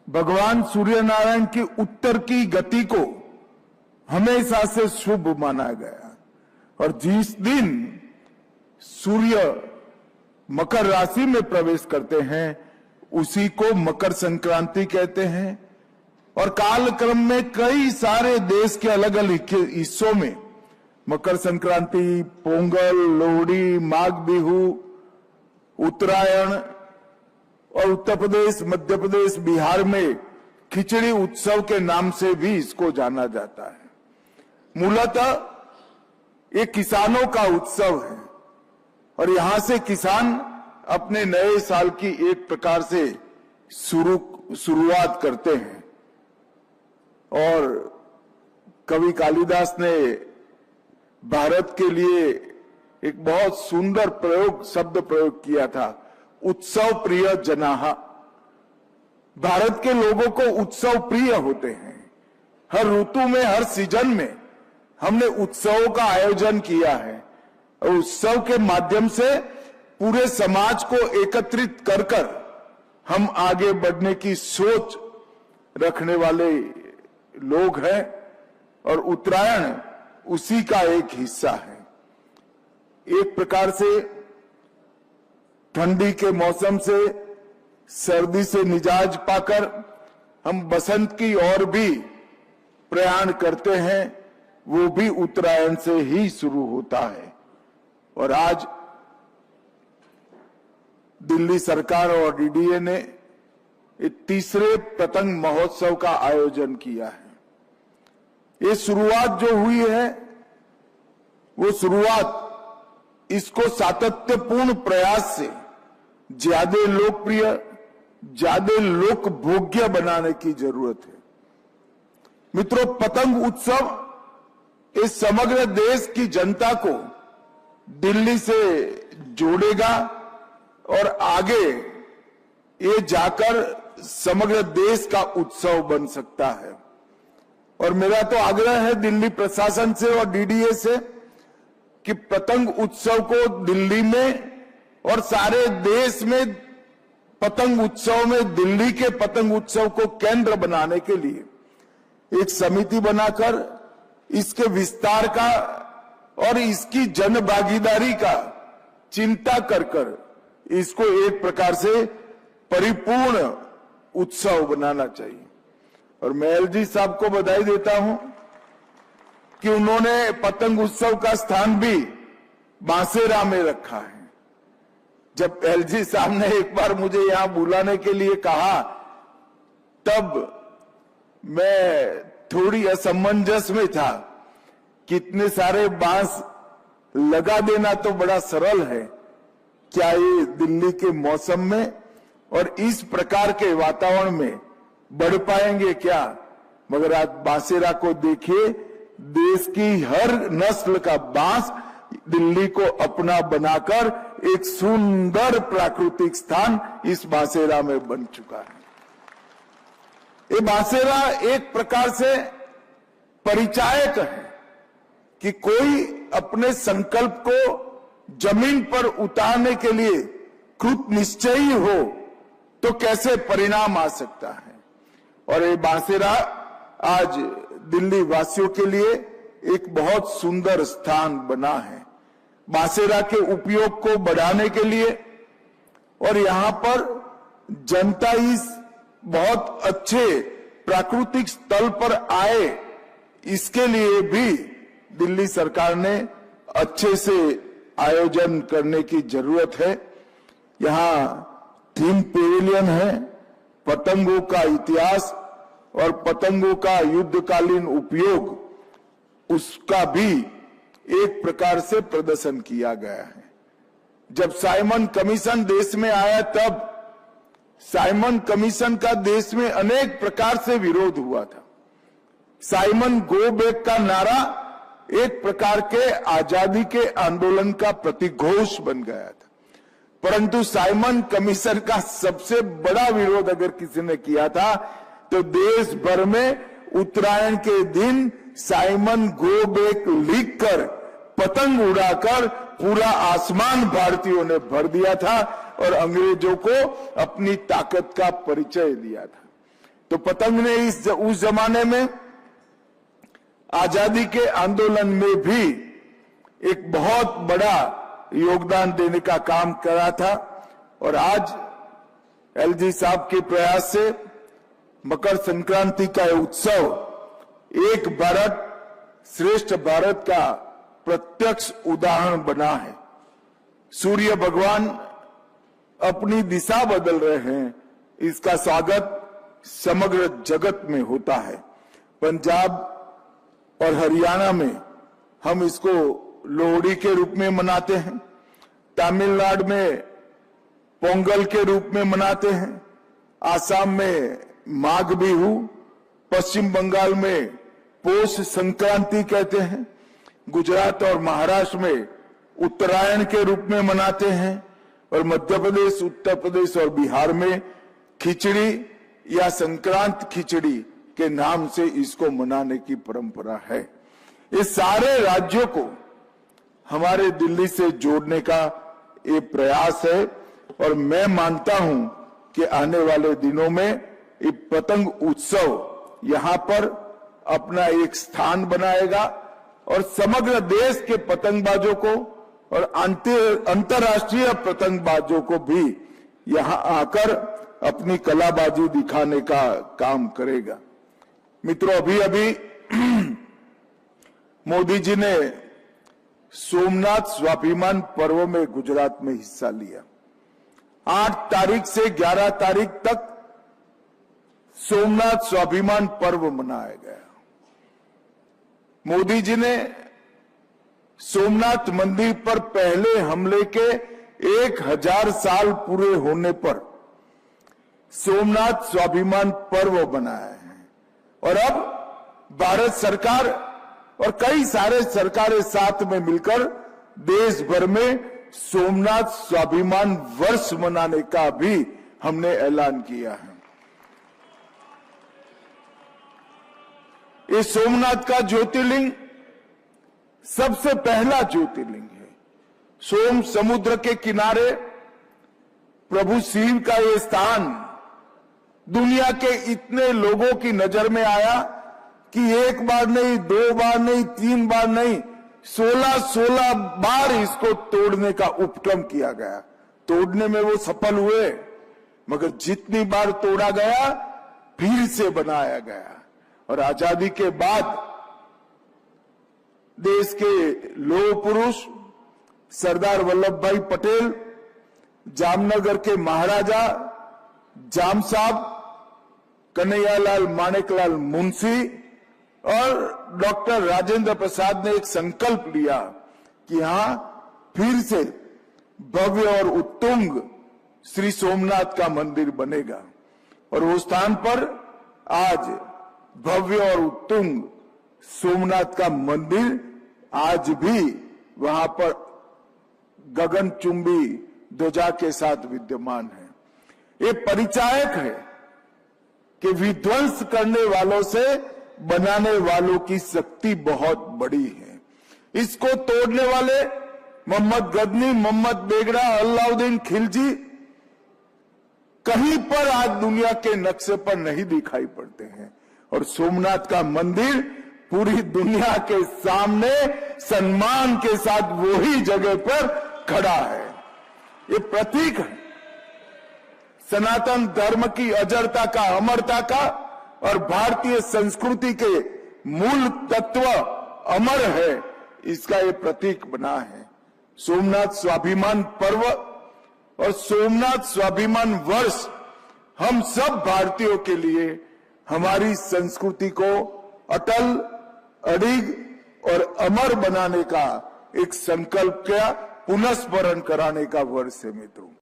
भगवान सूर्य नारायण की उत्तर की गति को हमेशा से शुभ माना गया और जिस दिन सूर्य मकर राशि में प्रवेश करते हैं उसी को मकर संक्रांति कहते हैं। और कालक्रम में कई सारे देश के अलग अलग हिस्सों में मकर संक्रांति, पोंगल, लोहड़ी, माघ बिहू, उत्तरायण और उत्तर प्रदेश, मध्य प्रदेश, बिहार में खिचड़ी उत्सव के नाम से भी इसको जाना जाता है। मूलतः ये किसानों का उत्सव है और यहां से किसान अपने नए साल की एक प्रकार से शुरुआत करते हैं। और कवि कालिदास ने भारत के लिए एक बहुत सुंदर शब्द प्रयोग किया था, उत्सव प्रिय जनाहा। भारत के लोगों को उत्सव प्रिय होते हैं। हर ऋतु में, हर सीजन में हमने उत्सवों का आयोजन किया है और उत्सव के माध्यम से पूरे समाज को एकत्रित कर हम आगे बढ़ने की सोच रखने वाले लोग हैं और उत्तरायण उसी का एक हिस्सा है। एक प्रकार से ठंडी के मौसम से, सर्दी से निजाज पाकर हम बसंत की ओर भी प्रयाण करते हैं, वो भी उत्तरायण से ही शुरू होता है। और आज दिल्ली सरकार और डीडीए ने तीसरे पतंग महोत्सव का आयोजन किया है। ये शुरुआत जो हुई है वो शुरुआत इसको सातत्यपूर्ण प्रयास से ज्यादा लोकप्रिय, ज्यादा लोकभोग्य बनाने की जरूरत है। मित्रों, पतंग उत्सव इस समग्र देश की जनता को दिल्ली से जोड़ेगा और आगे ये जाकर समग्र देश का उत्सव बन सकता है। और मेरा तो आग्रह है दिल्ली प्रशासन से और डीडीए से कि पतंग उत्सव को दिल्ली में और सारे देश में पतंग उत्सव में दिल्ली के पतंग उत्सव को केंद्र बनाने के लिए एक समिति बनाकर इसके विस्तार का और इसकी जन भागीदारी का चिंता कर इसको एक प्रकार से परिपूर्ण उत्सव बनाना चाहिए। और मैं एलजी साहब को बधाई देता हूं कि उन्होंने पतंग उत्सव का स्थान भी बांसेरा में रखा है। जब एलजी साहब ने एक बार मुझे यहां बुलाने के लिए कहा तब मैं थोड़ी असमंजस में था। कितने सारे बांस लगा देना तो बड़ा सरल है, क्या ये दिल्ली के मौसम में और इस प्रकार के वातावरण में बढ़ पाएंगे क्या? मगर आज बांसेरा को देखिए, देश की हर नस्ल का बांस दिल्ली को अपना बनाकर एक सुंदर प्राकृतिक स्थान इस बांसेरा में बन चुका है। ये बांसेरा एक प्रकार से परिचायक है कि कोई अपने संकल्प को जमीन पर उतारने के लिए कृत निश्चयी हो तो कैसे परिणाम आ सकता है। और ये बांसेरा आज दिल्ली वासियों के लिए एक बहुत सुंदर स्थान बना है। बांसेरा के उपयोग को बढ़ाने के लिए और यहां पर जनता इस बहुत अच्छे प्राकृतिक स्थल पर आए, इसके लिए भी दिल्ली सरकार ने अच्छे से आयोजन करने की जरूरत है। यहां थीम पेविलियन है, पतंगों का इतिहास और पतंगों का युद्धकालीन उपयोग, उसका भी एक प्रकार से प्रदर्शन किया गया है। जब साइमन कमीशन देश में आया तब साइमन कमीशन का देश में अनेक प्रकार से विरोध हुआ था। साइमन गो बैक का नारा एक प्रकार के आजादी के आंदोलन का प्रतिघोष बन गया था। परंतु साइमन कमीशन का सबसे बड़ा विरोध अगर किसी ने किया था तो देश भर में उत्तरायण के दिन साइमन गो बैक लिखकर पतंग उड़ाकर पूरा आसमान भारतीयों ने भर दिया था और अंग्रेजों को अपनी ताकत का परिचय दिया था। तो पतंग ने उस जमाने में आजादी के आंदोलन में भी एक बहुत बड़ा योगदान देने का काम करा था। और आज एलजी साहब के प्रयास से मकर संक्रांति का उत्सव एक भारत श्रेष्ठ भारत का प्रत्यक्ष उदाहरण बना है। सूर्य भगवान अपनी दिशा बदल रहे हैं, इसका स्वागत समग्र जगत में होता है। पंजाब और हरियाणा में हम इसको लोहड़ी के रूप में मनाते हैं, तमिलनाडु में पोंगल के रूप में मनाते हैं, आसाम में माघ बिहू, पश्चिम बंगाल में पौष संक्रांति कहते हैं, गुजरात और महाराष्ट्र में उत्तरायण के रूप में मनाते हैं, और मध्य प्रदेश, उत्तर प्रदेश और बिहार में खिचड़ी या संक्रांत खिचड़ी के नाम से इसको मनाने की परंपरा है। ये सारे राज्यों को हमारे दिल्ली से जोड़ने का ये प्रयास है, और मैं मानता हूं कि आने वाले दिनों में ये पतंग उत्सव यहां पर अपना एक स्थान बनाएगा और समग्र देश के पतंगबाजों को और अंतर्राष्ट्रीय पतंगबाजों को भी यहां आकर अपनी कलाबाजी दिखाने का काम करेगा। मित्रों, अभी अभी मोदी जी ने सोमनाथ स्वाभिमान पर्व में गुजरात में हिस्सा लिया। 8 तारीख से 11 तारीख तक सोमनाथ स्वाभिमान पर्व मनाया गया। मोदी जी ने सोमनाथ मंदिर पर पहले हमले के 1000 साल पूरे होने पर सोमनाथ स्वाभिमान पर्व बनाया है, और अब भारत सरकार और कई सारे सरकारें साथ में मिलकर देश भर में सोमनाथ स्वाभिमान वर्ष मनाने का भी हमने ऐलान किया है। ये सोमनाथ का ज्योतिर्लिंग सबसे पहला ज्योतिर्लिंग है। सोम समुद्र के किनारे प्रभु शिव का ये स्थान दुनिया के इतने लोगों की नजर में आया कि एक बार नहीं, 2 बार नहीं, 3 बार नहीं, 16 बार इसको तोड़ने का उपक्रम किया गया। तोड़ने में वो सफल हुए, मगर जितनी बार तोड़ा गया फिर से बनाया गया। और आजादी के बाद देश के लौह पुरुष सरदार वल्लभ भाई पटेल, जामनगर के महाराजा जाम साहब, कन्हैयालाल माणेकलाल मुंशी और डॉक्टर राजेंद्र प्रसाद ने एक संकल्प लिया कि यहां फिर से भव्य और उत्तुंग श्री सोमनाथ का मंदिर बनेगा। और उस स्थान पर आज भव्य और उत्तुंग सोमनाथ का मंदिर आज भी वहां पर गगनचुंबी ध्वजा के साथ विद्यमान है। ये परिचायक है कि विध्वंस करने वालों से बनाने वालों की शक्ति बहुत बड़ी है। इसको तोड़ने वाले मोहम्मद गजनी, मोहम्मद बेगड़ा, अलाउद्दीन खिलजी कहीं पर आज दुनिया के नक्शे पर नहीं दिखाई पड़ते हैं, और सोमनाथ का मंदिर पूरी दुनिया के सामने सम्मान के साथ वही जगह पर खड़ा है। ये प्रतीक है सनातन धर्म की अजरता का, अमरता का, और भारतीय संस्कृति के मूल तत्व अमर है, इसका ये प्रतीक बना है। सोमनाथ स्वाभिमान पर्व और सोमनाथ स्वाभिमान वर्ष हम सब भारतीयों के लिए हमारी संस्कृति को अटल, अडिग और अमर बनाने का एक संकल्प का पुनस्मरण कराने का वर्ष है। मित्रों,